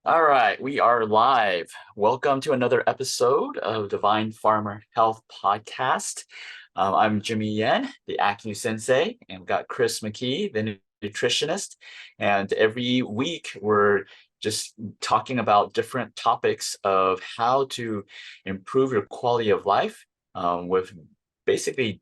All right, we are live. Welcome to another episode of Divine Farmer Health Podcast. I'm Jimmy Yen, the Acne Sensei, and we've got Chris McKee, the nutritionist. And every week we're just talking about different topics of how to improve your quality of life with basically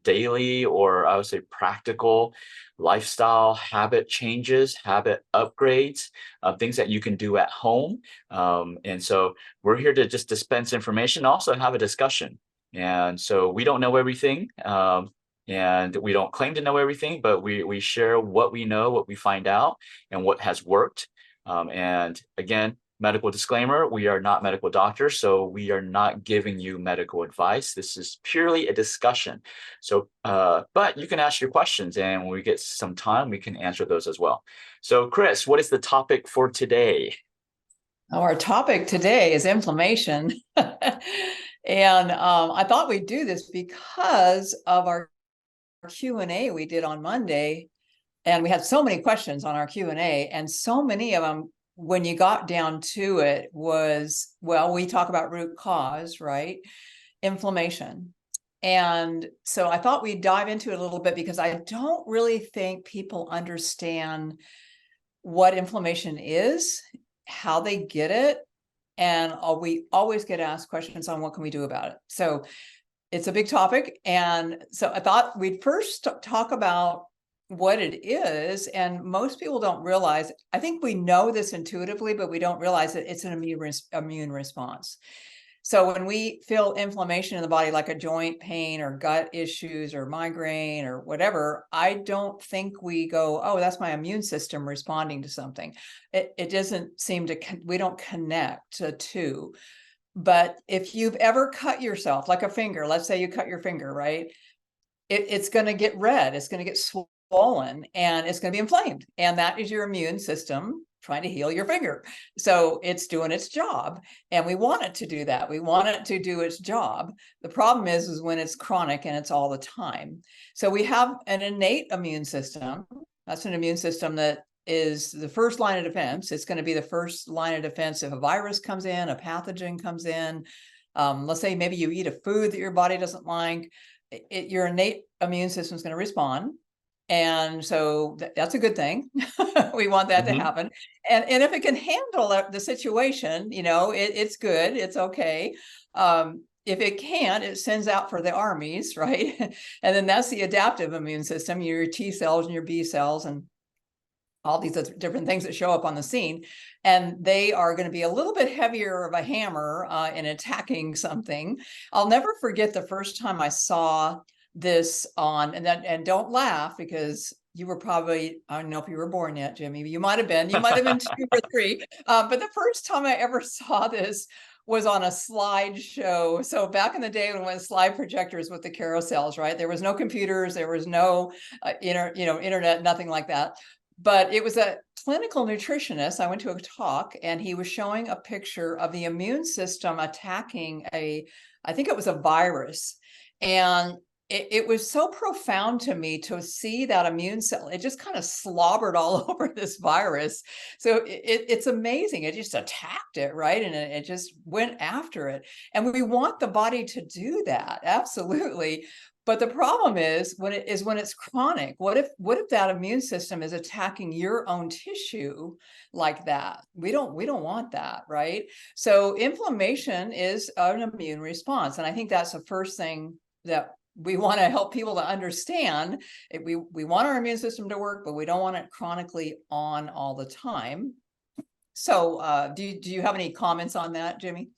daily, or I would say practical lifestyle habit changes, habit upgrades, things that you can do at home. And so we're here to just dispense information, also have a discussion. And so we don't know everything, and we don't claim to know everything, but we share what we know, what we find out, and what has worked. And again, medical disclaimer, we are not medical doctors, so we are not giving you medical advice. This is purely a discussion. So, but you can ask your questions, and when we get some time, we can answer those as well. So, Chris, what is the topic for today? Our topic today is inflammation. And I thought we'd do this because of our Q&A we did on Monday. And we had so many questions on our Q&A, and so many of them, when you got down to it, was, well, we talk about root cause, right? Inflammation. And so I thought we'd dive into it a little bit because I don't really think people understand what inflammation is, how they get it, and we always get asked questions on what can we do about it. So it's a big topic. And so I thought we'd first talk about what it is. And most people don't realize, I think we know this intuitively, but we don't realize that it's an immune response. So when we feel inflammation in the body, like a joint pain or gut issues or migraine or whatever, I don't think we go, oh, that's my immune system responding to something. It doesn't seem to, we don't connect the two. But if you've ever cut yourself, like a finger, let's say you cut your finger, right? It's going to get red, it's going to get swollen, and it's going to be inflamed. And that is your immune system trying to heal your finger. So it's doing its job, and we want it to do that. We want it to do its job. The problem is when it's chronic and it's all the time. So we have an innate immune system. That's an immune system that is the first line of defense. It's going to be the first line of defense if a virus comes in, a pathogen comes in. Let's say maybe you eat a food that your body doesn't like. Your innate immune system is going to respond. And so that's a good thing. We want that to happen. And if it can handle the situation, it's good. It's okay. If it can't, it sends out for the armies, right? And then that's the adaptive immune system, your T cells and your B cells and all these different things that show up on the scene. And they are going to be a little bit heavier of a hammer in attacking something. I'll never forget the first time I saw this on, and don't laugh because you were probably, I don't know if you were born yet, Jimmy, you might have been 2 or 3. But the first time I ever saw this was on a slideshow. So back in the day when we had slide projectors with the carousels, right? There was no computers, there was no internet, nothing like that. But it was a clinical nutritionist. I went to a talk, and he was showing a picture of the immune system attacking I think it was a virus. And it was so profound to me to see that immune cell, it just kind of slobbered all over this virus. So it's amazing. It just attacked it, right? And it just went after it. And we want the body to do that, absolutely. But the problem is when it's chronic. What if that immune system is attacking your own tissue like that? We don't want that, right? So inflammation is an immune response. And I think that's the first thing that we want to help people to understand. We want our immune system to work, but we don't want it chronically on all the time. So do you have any comments on that, Jimmy?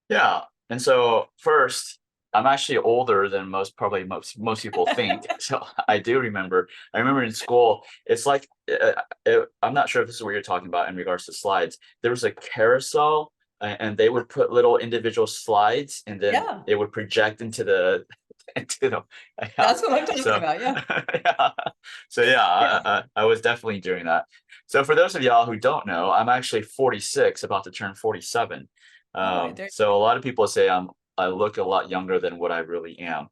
Yeah. And so first, I'm actually older than most people think. So I remember in school, it's like, I'm not sure if this is what you're talking about in regards to slides. There was a carousel, and they would put little individual slides, and then they would project into the That's what I'm talking about. Yeah. Yeah. So I was definitely doing that. So for those of y'all who don't know, I'm actually 46, about to turn 47. Right, So a lot of people say I look a lot younger than what I really am.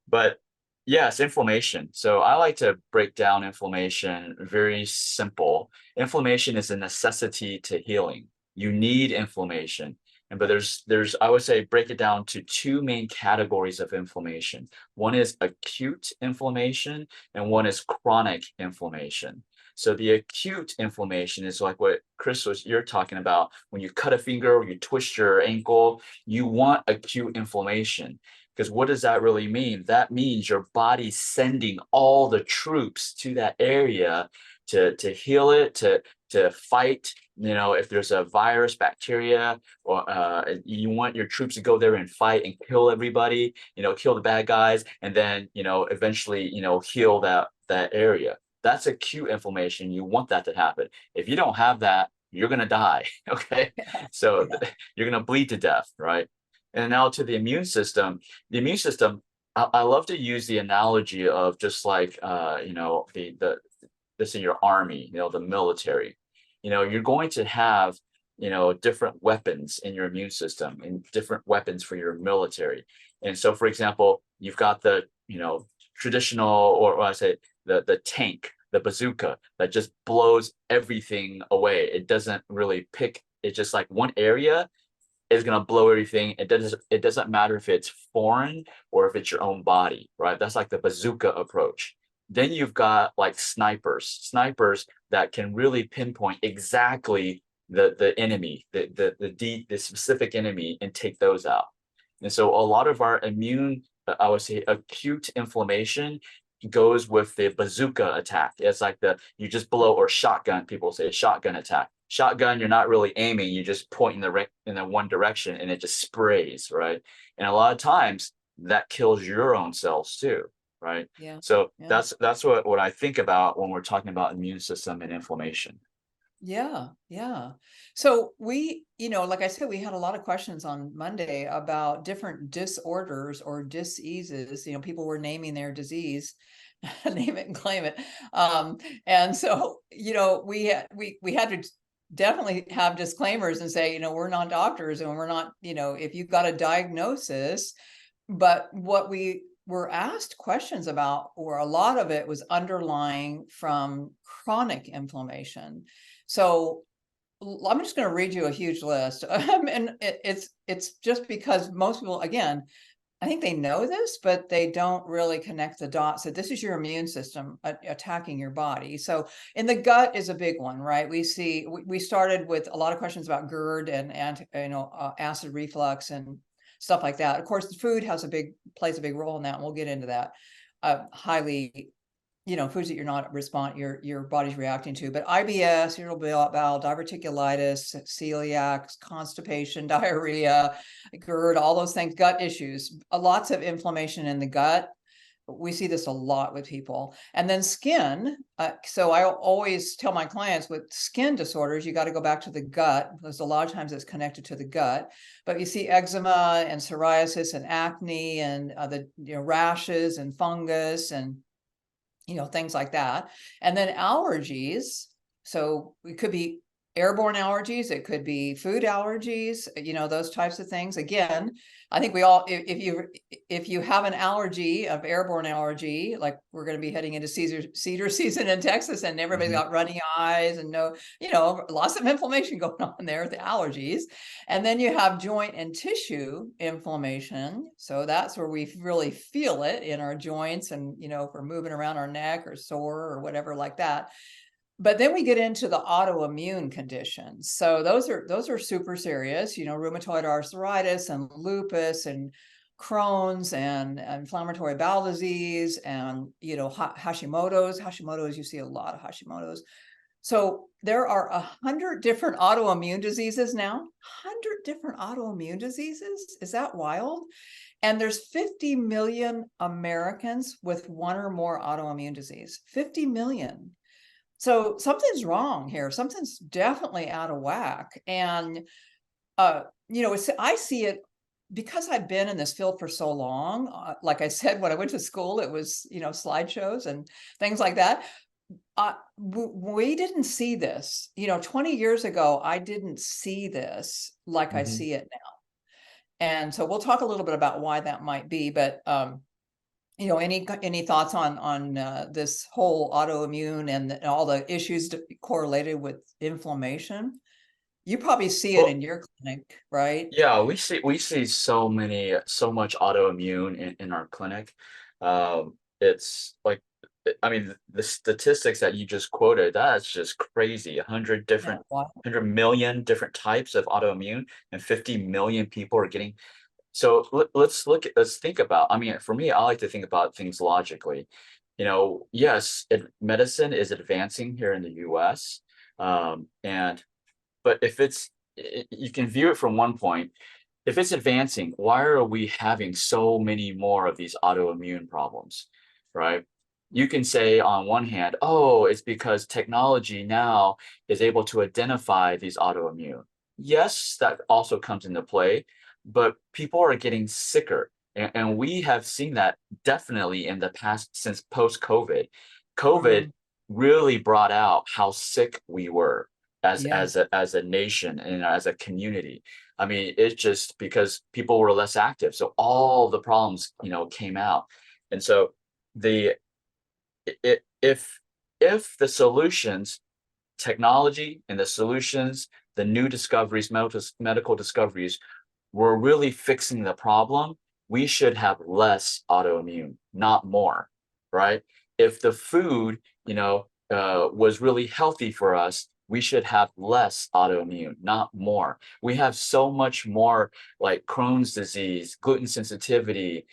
But Yes, inflammation. So I like to break down inflammation very simple. Inflammation is a necessity to healing. You need inflammation. And but there's I would say break it down to two main categories of inflammation. One is acute inflammation and one is chronic inflammation. So the acute inflammation is like what Chris was you're talking about. When you cut a finger or you twist your ankle, you want acute inflammation. Because what does that really mean? That means your body's sending all the troops to that area to heal it, to fight. You know, if there's a virus, bacteria, or you want your troops to go there and fight and kill everybody. You know, kill the bad guys, and then eventually heal that area. That's acute inflammation. You want that to happen. If you don't have that, you're gonna die. Okay, so Yeah. you're gonna bleed to death, right? And now to the immune system. The immune system, I love to use the analogy of just like the let's say your army, the military. You're going to have different weapons in your immune system and different weapons for your military. And so, for example, you've got the traditional, or I say the tank, the bazooka that just blows everything away. It doesn't really pick. It's just like one area is going to blow everything. It doesn't matter if it's foreign or if it's your own body, right? That's like the bazooka approach. Then you've got like snipers that can really pinpoint exactly the enemy, the specific enemy, and take those out. And so a lot of our immune, I would say, acute inflammation goes with the bazooka attack. It's like you just blow, or shotgun. People say shotgun attack. Shotgun, you're not really aiming. You just point in the one direction, and it just sprays, right? And a lot of times that kills your own cells too, right? Yeah. So Yeah. that's what I think about when we're talking about immune system and inflammation. Yeah, yeah. So like I said, we had a lot of questions on Monday about different disorders or diseases. People were naming their disease, name it and claim it. And so, we had to definitely have disclaimers and say, we're not doctors and we're not, if you've got a diagnosis, but what we were asked questions about, or a lot of it was underlying from chronic inflammation. So I'm just going to read you a huge list. And it's just because most people, again, I think they know this, but they don't really connect the dots. So this is your immune system attacking your body. So in the gut is a big one, right? We started with a lot of questions about GERD and acid reflux and stuff like that. Of course, the food plays a big role in that, and we'll get into that. Highly, foods that your body's reacting to. But IBS, irritable bowel, diverticulitis, celiac, constipation, diarrhea, GERD, all those things, gut issues, lots of inflammation in the gut. We see this a lot with people. And then skin. So I always tell my clients with skin disorders, you got to go back to the gut, because a lot of times it's connected to the gut. But you see eczema and psoriasis and acne and the rashes and fungus and things like that. And then allergies. So it could be airborne allergies, it could be food allergies, those types of things. Again, I think we all, if you have an allergy of airborne allergy, like we're going to be heading into cedar season in Texas, and everybody's Mhm. got runny eyes and lots of inflammation going on there with the allergies. And then you have joint and tissue inflammation. So that's where we really feel it in our joints, and if we're moving around our neck or sore or whatever like that. But then we get into the autoimmune conditions. So those are super serious, rheumatoid arthritis and lupus and Crohn's and inflammatory bowel disease and Hashimoto's. You see a lot of Hashimoto's. So there are 100 different autoimmune diseases now. 100 different autoimmune diseases. Is that wild? And there's 50 million Americans with one or more autoimmune disease. 50 million. So something's wrong here. Something's definitely out of whack. And I see it because I've been in this field for so long. Like I said, when I went to school, it was slideshows and things like that. We didn't see this. 20 years ago, I didn't see this like I Mhm. see it now. And so we'll talk a little bit about why that might be. But any thoughts on this whole autoimmune and all the issues correlated with inflammation? You probably see it Well, in your clinic, right? yeah, we see so much autoimmune in our clinic. It's like, I mean, the statistics that you just quoted, that's just crazy. Yeah. Wow. 100 million different types of autoimmune, and 50 million people are getting. So let's think about. I mean, for me, I like to think about things logically. Yes, medicine is advancing here in the U.S. And but if you can view it from one point. If it's advancing, why are we having so many more of these autoimmune problems, right? You can say on one hand, oh, it's because technology now is able to identify these autoimmune. Yes, that also comes into play, but people are getting sicker. And we have seen that definitely in the past since post-COVID. COVID Mm, really brought out how sick we were as yeah. as a nation and as a community. I mean, it's just because people were less active, so all the problems, came out. And so the if the solutions, technology and the solutions, the new discoveries, medical discoveries were really fixing the problem, we should have less autoimmune, not more, right? If the food, was really healthy for us, we should have less autoimmune, not more. We have so much more like Crohn's disease, gluten sensitivity,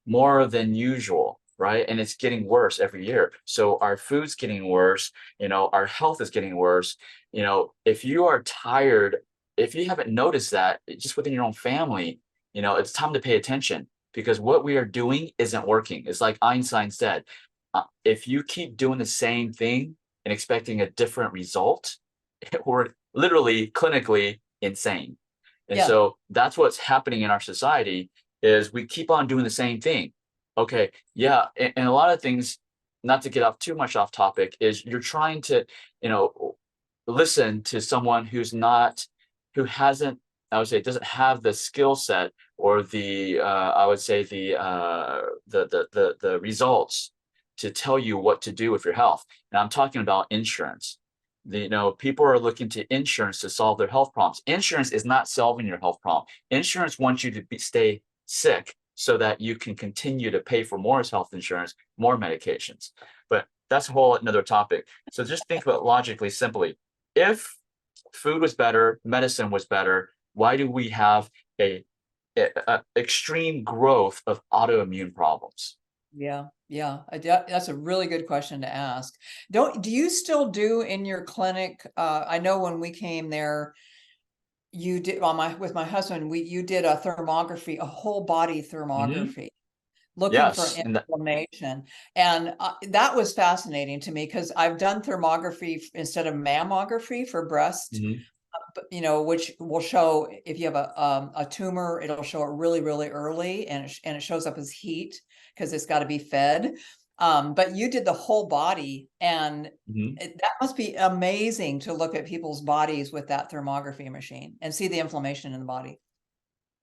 more than usual, right? And it's getting worse every year. So our food's getting worse, our health is getting worse. If you are tired, if you haven't noticed that just within your own family, it's time to pay attention because what we are doing isn't working. It's like Einstein said, if you keep doing the same thing and expecting a different result, we're literally clinically insane. And Yeah. so that's what's happening in our society is we keep on doing the same thing. Okay, yeah, and a lot of things, not to get off too much off topic, is you're trying to, you know, listen to someone who hasn't, I would say, doesn't have the skill set or I would say the results to tell you what to do with your health. And I'm talking about insurance. People are looking to insurance to solve their health problems. Insurance is not solving your health problem. Insurance wants you to stay sick so that you can continue to pay for more health insurance, more medications. But that's a whole another topic. So just think about logically, simply. If food was better, medicine was better, why do we have a extreme growth of autoimmune problems? Yeah. Yeah. That's a really good question to ask. Do you still do in your clinic? I know when we came there, you did with my husband, you did a thermography, a whole body Hmm. thermography, looking for Yes, and inflammation. And that was fascinating to me because I've done thermography instead of mammography for breast, mhm. which will show if you have a tumor, it'll show it really, really early, and it shows up as heat because it's got to be fed. But you did the whole body, and Mhm. that must be amazing to look at people's bodies with that thermography machine and see the inflammation in the body.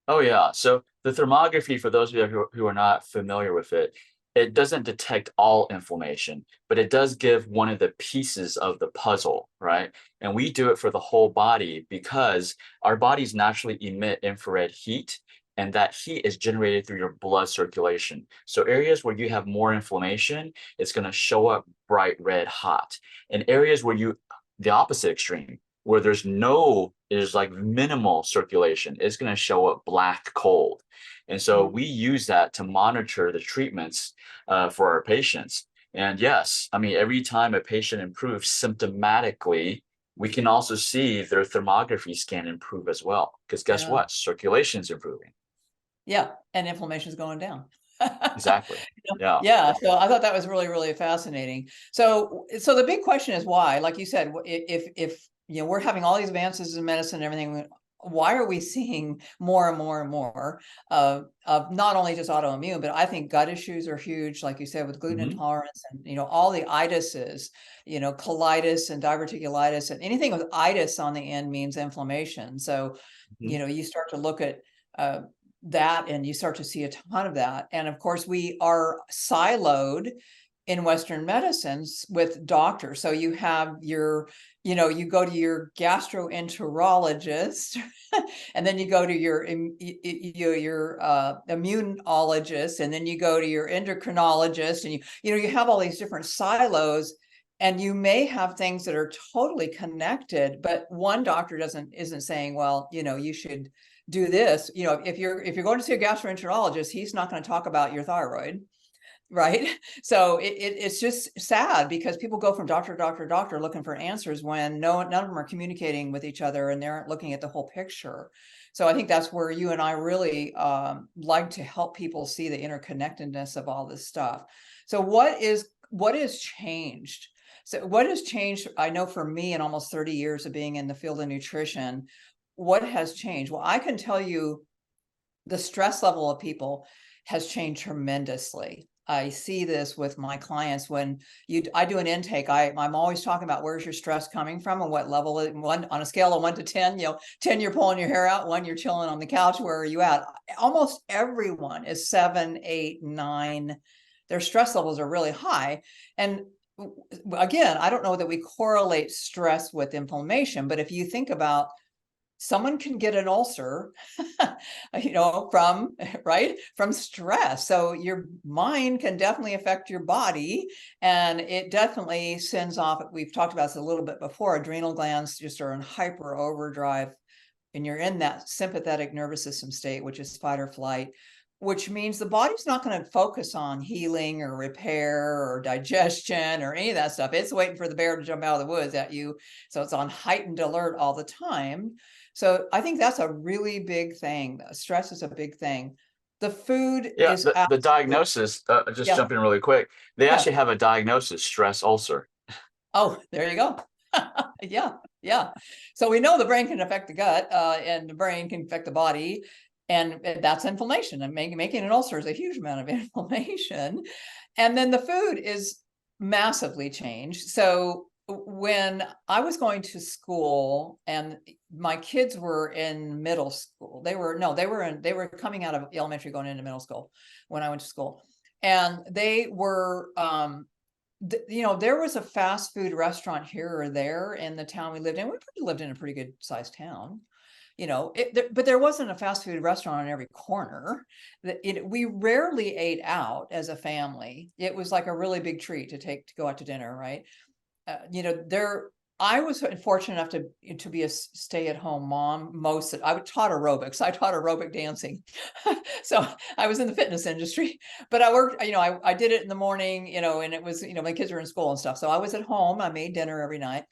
Oh yeah. So the thermography, for those of you who are not familiar with it, it doesn't detect all inflammation, but it does give one of the pieces of the puzzle, right? And we do it for the whole body because our bodies naturally emit infrared heat, and that heat is generated through your blood circulation. So areas where you have more inflammation, it's going to show up bright red hot. And areas where the opposite extreme, where there's like minimal circulation, it's going to show up black cold. And so Mm. we use that to monitor the treatments for our patients. And yes, I mean, every time a patient improves symptomatically, we can also see their thermography scan improve as well. Because guess Yeah. what? Circulation's improving. Yeah, and inflammation is going down. Exactly. Yeah. Yeah, so I thought that was really, really fascinating. So the big question is why? Like you said, if we're having all these advances in medicine and everything, why are we seeing more and more and more of not only just autoimmune, but I think gut issues are huge, like you said, with gluten Hmm. intolerance and all the itises, colitis and diverticulitis, and anything with itis on the end means inflammation. So, Hmm. you start to look at uh, that, and you start to see a ton of that. And of course, we are siloed in Western medicines with doctors. So you have your, you go to your gastroenterologist, and then you go to your immunologist, and then you go to your endocrinologist, and you have all these different silos, and you may have things that are totally connected, but one doctor isn't saying, well, you should do this. If you're going to see a gastroenterologist, he's not going to talk about your thyroid, right? So it's just sad because people go from doctor to doctor to doctor looking for answers when none of them are communicating with each other, and they aren't looking at the whole picture. So I think that's where you and I really like to help people see the interconnectedness of all this stuff. So what is changed? So what has changed? I know for me, in almost 30 years of being in the field of nutrition, what has changed? Well, I can tell you the stress level of people has changed tremendously. I see this with my clients when I do an intake. I'm always talking about where's your stress coming from and what level. One, on a scale of 1 to 10, 10 you're pulling your hair out, 1 you're chilling on the couch. Where are you at? Almost everyone is 7, 8, 9. Their stress levels are really high. And again, I don't know that we correlate stress with inflammation, but if you think about, someone can get an ulcer, from stress. So your mind can definitely affect your body, and it definitely sends off. We've talked about this a little bit before. Adrenal glands just are in hyper overdrive, and you're in that sympathetic nervous system state, which is fight or flight, which means the body's not going to focus on healing or repair or digestion or any of that stuff. It's waiting for the bear to jump out of the woods at you. So it's on heightened alert all the time. So I think that's a really big thing. Stress is a big thing. The food Yeah, is the diagnosis, just yeah, jumping really quick, they yeah. actually have a diagnosis, stress ulcer. Oh, there you go. Yeah, yeah. So we know the brain can affect the gut, and the brain can affect the body, and that's inflammation. And making an ulcer is a huge amount of inflammation. And then the food is massively changed. So when I was going to school and my kids were in middle school, they were coming out of elementary going into middle school when I went to school, and they were there was a fast food restaurant here or there in the town we lived in. We lived in a pretty good sized town, but there wasn't a fast food restaurant on every corner. We rarely ate out as a family. It was like a really big treat to go out to dinner, right? I was fortunate enough to be a stay-at-home mom. I taught aerobics. I taught aerobic dancing. So I was in the fitness industry, but I worked, I did it in the morning, and it was, my kids were in school and stuff. So I was at home. I made dinner every night.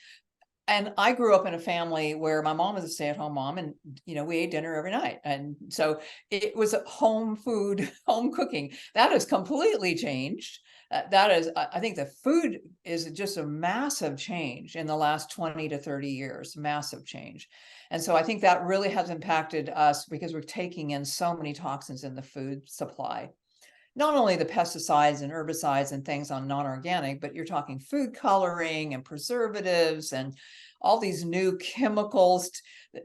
And I grew up in a family where my mom was a stay-at-home mom, and we ate dinner every night. And so it was home food, home cooking. That has completely changed. I think the food is just a massive change in the last 20 to 30 years, massive change. And so I think that really has impacted us because we're taking in so many toxins in the food supply. Not only the pesticides and herbicides and things on non-organic, but you're talking food coloring and preservatives and all these new chemicals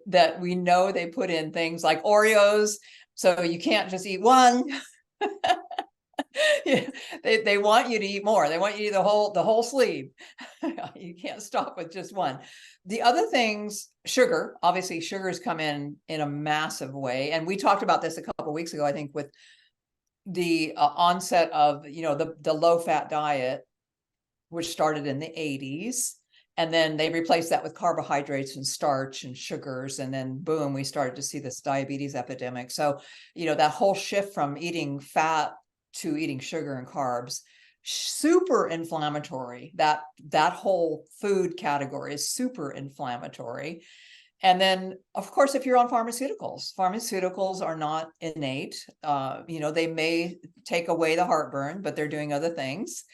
that we know they put in things like Oreos. So you can't just eat one. They want you to eat more. They want you to eat the whole sleeve. You can't stop with just one. The other things, sugar, obviously sugars come in a massive way. And we talked about this a couple of weeks ago, I think, with the onset of the low fat diet, which started in the 80s, and then they replaced that with carbohydrates and starch and sugars, and then boom, we started to see this diabetes epidemic. So that whole shift from eating fat to eating sugar and carbs, super inflammatory. That whole food category is super inflammatory. And then, of course, if you're on pharmaceuticals are not innate. They may take away the heartburn, but they're doing other things.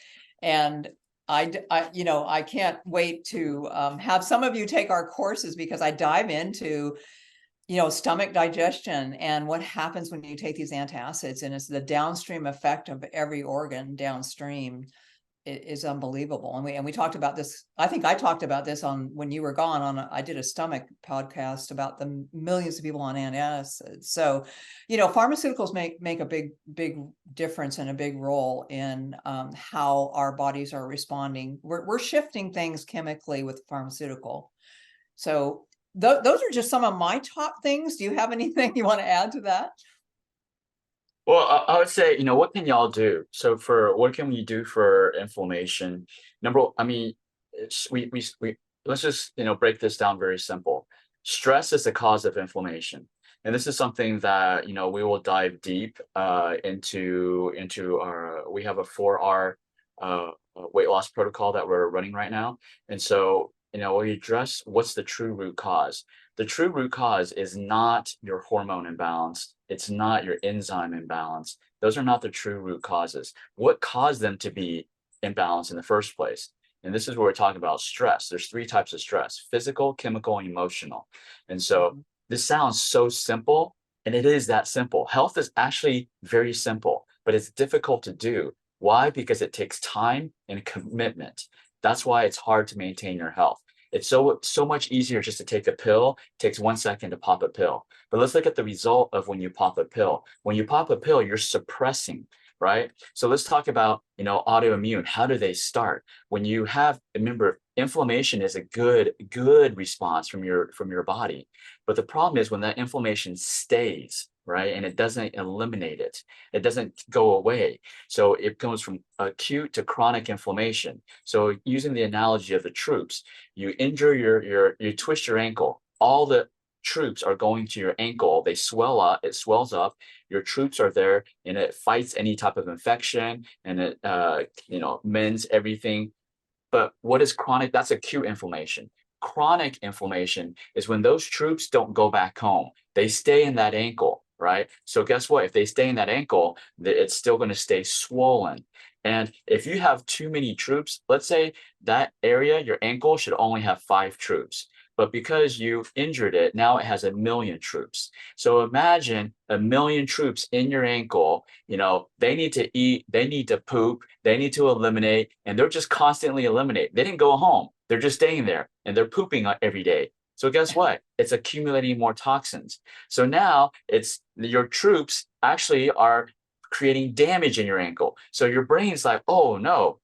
And I can't wait to have some of you take our courses, because I dive into, stomach digestion and what happens when you take these antacids, and it's the downstream effect of every organ downstream. is unbelievable. And we talked about this. I think I talked about this on when you were gone on. I did a stomach podcast about the millions of people on antacids. So, pharmaceuticals make a big difference and a big role in how our bodies are responding. We're shifting things chemically with pharmaceutical. So those are just some of my top things. Do you have anything you want to add to that? Well, I would say, what can y'all do? So for what can we do for inflammation? I mean, we let's just, break this down very simple. Stress is the cause of inflammation. And this is something that, we will dive deep into we have a 4R weight loss protocol that we're running right now. And so, we address what's the true root cause. The true root cause is not your hormone imbalance. It's not your enzyme imbalance. Those are not the true root causes. What caused them to be imbalanced in the first place? And this is where we're talking about stress. There's 3 types of stress: physical, chemical, and emotional. And so this sounds so simple, and it is that simple. Health is actually very simple, but it's difficult to do. Why? Because it takes time and commitment. That's why it's hard to maintain your health. It's so much easier just to take a pill. It takes 1 second to pop a pill. But let's look at the result of when you pop a pill. When you pop a pill, you're suppressing, right? So let's talk about, autoimmune. How do they start? When you have, remember, inflammation is a good response from your body. But the problem is when that inflammation stays, right, and it doesn't eliminate it, it doesn't go away. So it goes from acute to chronic inflammation. So using the analogy of the troops, you injure you twist your ankle. All the troops are going to your ankle. They swell up. It swells up. Your troops are there, and it fights any type of infection, and it mends everything. But what is chronic? That's acute inflammation. Chronic inflammation is when those troops don't go back home. They stay in that ankle, right? So guess what? If they stay in that ankle, it's still going to stay swollen. And if you have too many troops, let's say that area, your ankle should only have 5 troops. But because you've injured it, now it has 1,000,000 troops. So imagine 1,000,000 troops in your ankle. They need to eat, they need to poop, they need to eliminate, and they're just constantly eliminate. They didn't go home. They're just staying there, and they're pooping every day. So guess what? It's accumulating more toxins. So now it's your troops actually are creating damage in your ankle. So your brain's like, oh no,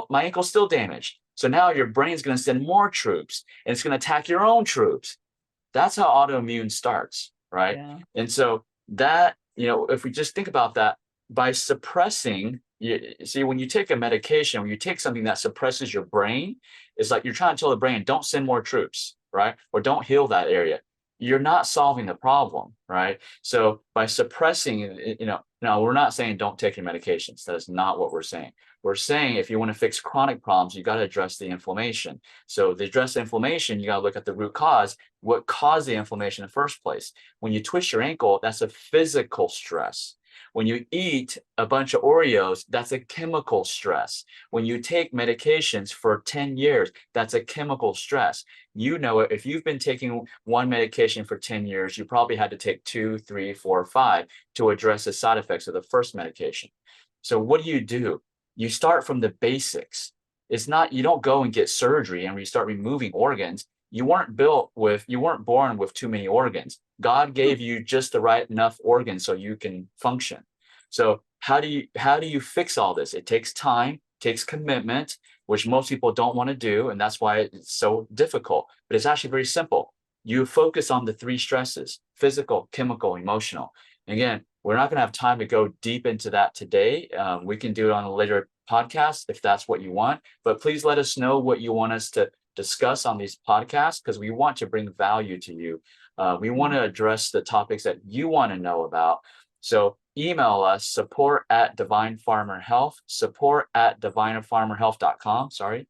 my ankle's still damaged. So now your brain's going to send more troops, and it's going to attack your own troops. That's how autoimmune starts, right? Yeah. And so that, if we just think about that, by suppressing, see, when you take a medication, when you take something that suppresses your brain, it's like you're trying to tell the brain, don't send more troops, right? Or don't heal that area. You're not solving the problem, right? So by suppressing, no, we're not saying don't take your medications. That is not what we're saying. We're saying if you want to fix chronic problems, you got to address the inflammation. So to address the inflammation, you got to look at the root cause. What caused the inflammation in the first place? When you twist your ankle, that's a physical stress. When you eat a bunch of Oreos, that's a chemical stress. When you take medications for 10 years, that's a chemical stress. If you've been taking one medication for 10 years, you probably had to take 2, 3, 4, 5 to address the side effects of the first medication. So what do? You start from the basics. You don't go and get surgery and you start removing organs. You weren't born with too many organs. God gave you just the right enough organs so you can function. So how do you fix all this? It takes time, takes commitment, which most people don't want to do, and that's why it's so difficult. But it's actually very simple. You focus on the 3 stresses: physical, chemical, emotional. Again, we're not going to have time to go deep into that today. We can do it on a later podcast if that's what you want. But please let us know what you want us to discuss on these podcasts, because we want to bring value to you. We want to address the topics that you want to know about. So email us, support@Divine Farmer Health, support@divinefarmerhealth.com. Sorry,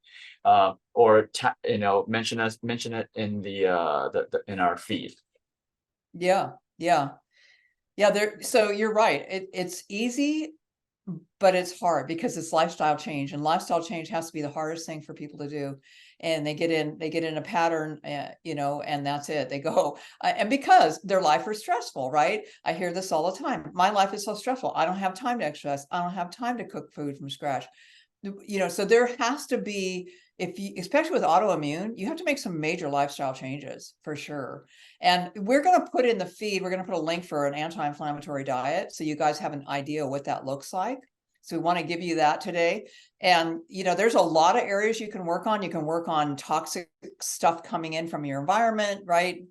or mention it in in our feed. Yeah. So you're right. It's easy, but it's hard because it's lifestyle change, and lifestyle change has to be the hardest thing for people to do. And they get in a pattern, and that's it. They go, and because their life is stressful, right? I hear this all the time. My life is so stressful. I don't have time to exercise. I don't have time to cook food from scratch. So there has to be, if you, especially with autoimmune, you have to make some major lifestyle changes for sure. And we're going to put in the feed, we're going to put a link for an anti-inflammatory diet, so you guys have an idea what that looks like. So we want to give you that today. And, there's a lot of areas you can work on. You can work on toxic stuff coming in from your environment, right?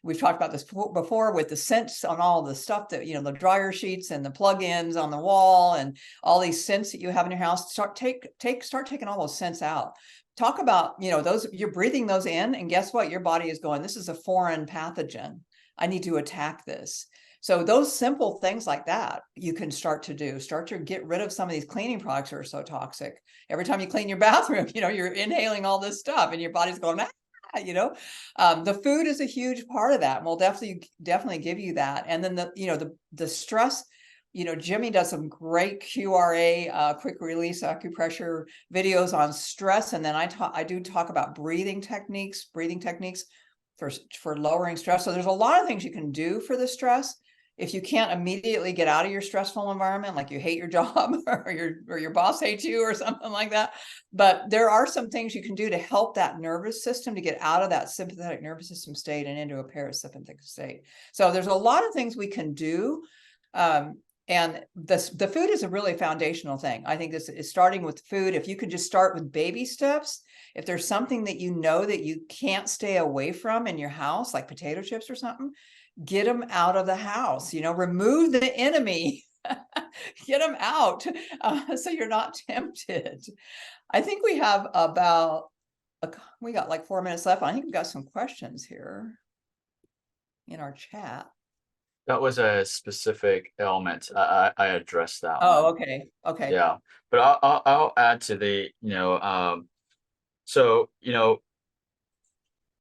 We've talked about this before with the scents on all the stuff that, the dryer sheets and the plug-ins on the wall and all these scents that you have in your house. Start taking all those scents out. Talk about, those, you're breathing those in, and guess what? Your body is going, this is a foreign pathogen. I need to attack this. So those simple things like that, you can start to get rid of some of these cleaning products that are so toxic. Every time you clean your bathroom, you're inhaling all this stuff and your body's going, the food is a huge part of that. And we'll definitely give you that. And then the stress, Jimmy does some great QRA, quick release acupressure videos on stress. And then I do talk about breathing techniques for lowering stress. So there's a lot of things you can do for the stress. If you can't immediately get out of your stressful environment, like you hate your job or your boss hates you or something like that, but there are some things you can do to help that nervous system to get out of that sympathetic nervous system state and into a parasympathetic state. So there's a lot of things we can do. And the food is a really foundational thing. I think this is starting with food. If you could just start with baby steps, if there's something that that you can't stay away from in your house, like potato chips or something, get them out of the house, remove the enemy, get them out, so you're not tempted. I think we have we got like 4 minutes left. I think we've got some questions here in our chat. That was a specific ailment. I addressed that Oh, one. okay. Yeah, but I'll add to the so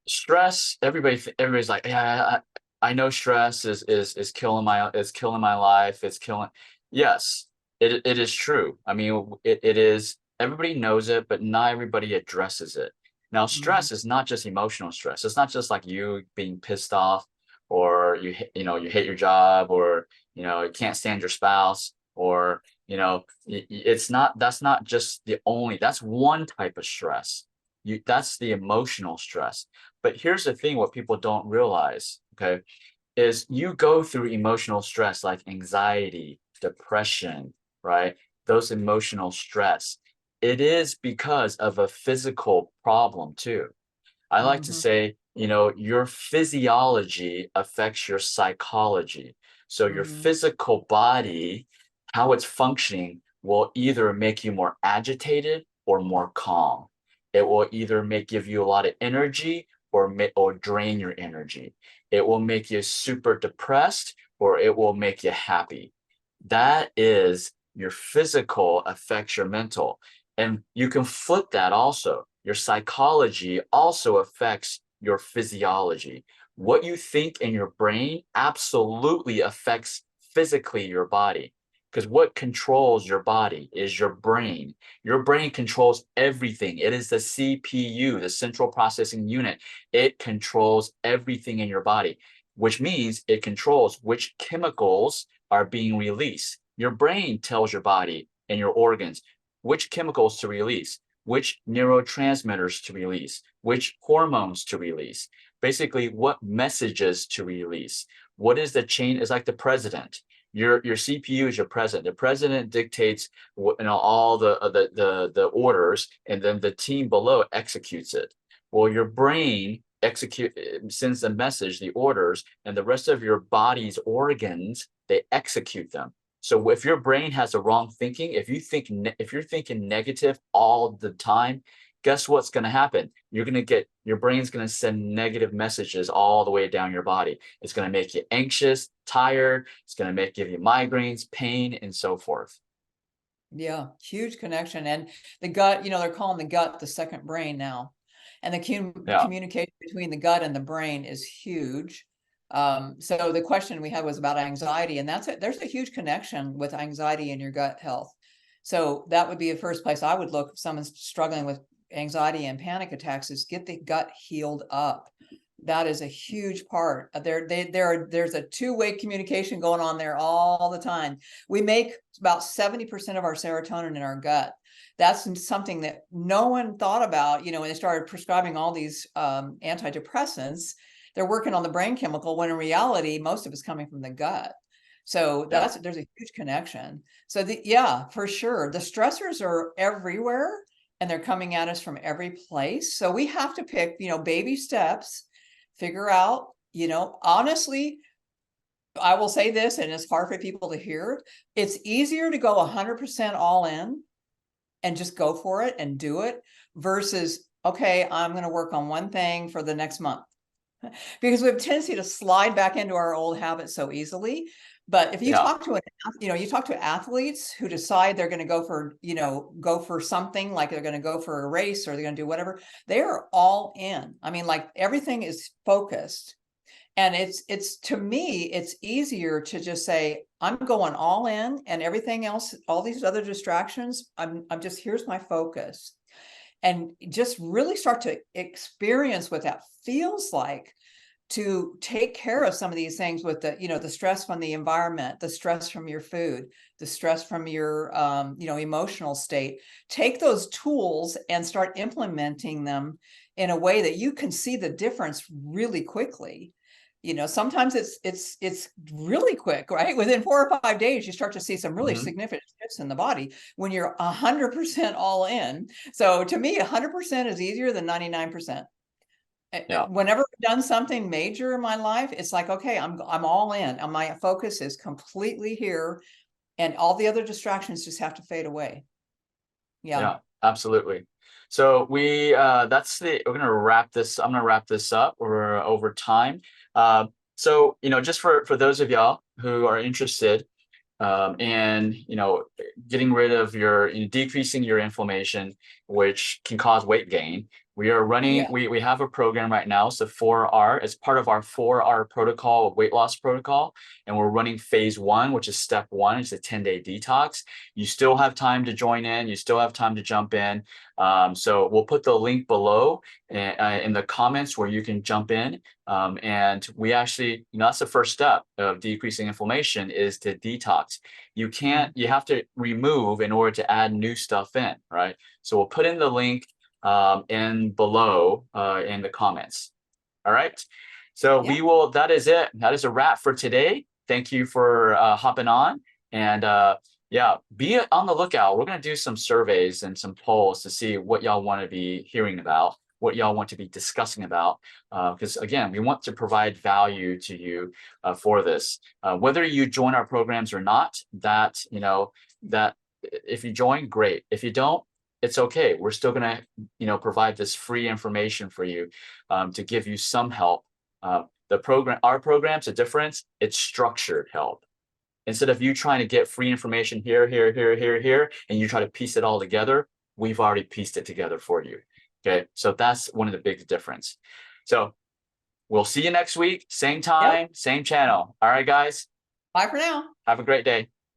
stress. Everybody's like, yeah, I know stress is killing my life. It's killing. Yes, it is true. I mean, it is. Everybody knows it, but not everybody addresses it. Now, Mhm. stress is not just emotional stress. It's not just like you being pissed off, or you hate your job, or you can't stand your spouse, or it's not. That's not just the only. That's one type of stress. That's the emotional stress. But here's the thing, what people don't realize, okay, is you go through emotional stress like anxiety, depression, right? Those emotional stress. It is because of a physical problem too. I like to Mhm. say, your physiology affects your psychology. So your Mhm. physical body, how it's functioning, will either make you more agitated or more calm. It will either give you a lot of energy or drain your energy. It will make you super depressed or it will make you happy. That is your physical affects your mental. And you can flip that also. Your psychology also affects your physiology. What you think in your brain absolutely affects physically your body. Because what controls your body is your brain. Your brain controls everything. It is the CPU, the central processing unit. It controls everything in your body, which means it controls which chemicals are being released. Your brain tells your body and your organs which chemicals to release, which neurotransmitters to release, which hormones to release, basically what messages to release. What is the chain? Is like the president. Your CPU is your president. The president dictates all the orders, and then the team below executes it. Well, your brain sends the message, the orders, and the rest of your body's organs, they execute them. So if your brain has the wrong thinking, if you're thinking negative all the time, guess what's going to happen? Your brain's going to send negative messages all the way down your body. It's going to make you anxious, tired. It's going to give you migraines, pain, and so forth. Yeah, huge connection. And the gut, they're calling the gut the second brain now. And the Yeah. communication between the gut and the brain is huge. So the question we had was about anxiety, and there's a huge connection with anxiety and your gut health. So that would be the first place I would look if someone's struggling with anxiety and panic attacks, is get the gut healed up. That is a huge part. There's a two-way communication going on there all the time. We make about 70% of our serotonin in our gut. That's something that no one thought about, when they started prescribing all these antidepressants. They're working on the brain chemical, when in reality, most of it's coming from the gut. So Yeah. there's a huge connection. So yeah, for sure. The stressors are everywhere and they're coming at us from every place. So we have to pick, baby steps, figure out, honestly, I will say this, and it's hard for people to hear. It's easier to go 100% all in and just go for it and do it versus, okay, I'm going to work on one thing for the next month. Because we have a tendency to slide back into our old habits so easily. But if you Yeah. talk to you talk to athletes who decide they're going to go for something, like they're going to go for a race or they're going to do whatever, they are all in. I mean, like, everything is focused. And it's to me, it's easier to just say, I'm going all in, and everything else, all these other distractions, I'm just, here's my focus. And just really start to experience what that feels like, to take care of some of these things with the stress from the environment, the stress from your food, the stress from your emotional state. Take those tools and start implementing them in a way that you can see the difference really quickly. Sometimes it's really quick, right? Within 4 or 5 days, you start to see some really Hmm. significant shifts in the body when you're 100% all in. So to me, 100% is easier than 99%. Yeah. Whenever I've done something major in my life, it's like, okay, I'm all in, and my focus is completely here, and all the other distractions just have to fade away. Yeah. Yeah, absolutely. So we're gonna wrap this. I'm gonna wrap this up. We're over time. So just for those of y'all who are interested, and getting rid of decreasing your inflammation, which can cause weight gain. We are running, Yeah. we have a program right now. So 4R, it's part of our 4R protocol, weight loss protocol. And we're running phase 1, which is step 1. It's a 10-day detox. You still have time to join in. You still have time to jump in. So we'll put the link below in the comments where you can jump in. And we actually, that's the first step of decreasing inflammation, is to detox. You have to remove in order to add new stuff in, right? So we'll put in the link in below in the comments. All right. So Yeah. that is it. That is a wrap for today. Thank you for hopping on. And yeah, be on the lookout. We're going to do some surveys and some polls to see what y'all want to be hearing about, what y'all want to be discussing about. Because again, we want to provide value to you for this. Whether you join our programs or not, that if you join, great. If you don't, it's okay. We're still going to provide this free information for you to give you some help. Our program's a difference. It's structured help. Instead of you trying to get free information here, and you try to piece it all together, we've already pieced it together for you. Okay, so that's one of the big difference. So we'll see you next week, same Yep. time, same channel. All right, guys, Bye for now. have a great day.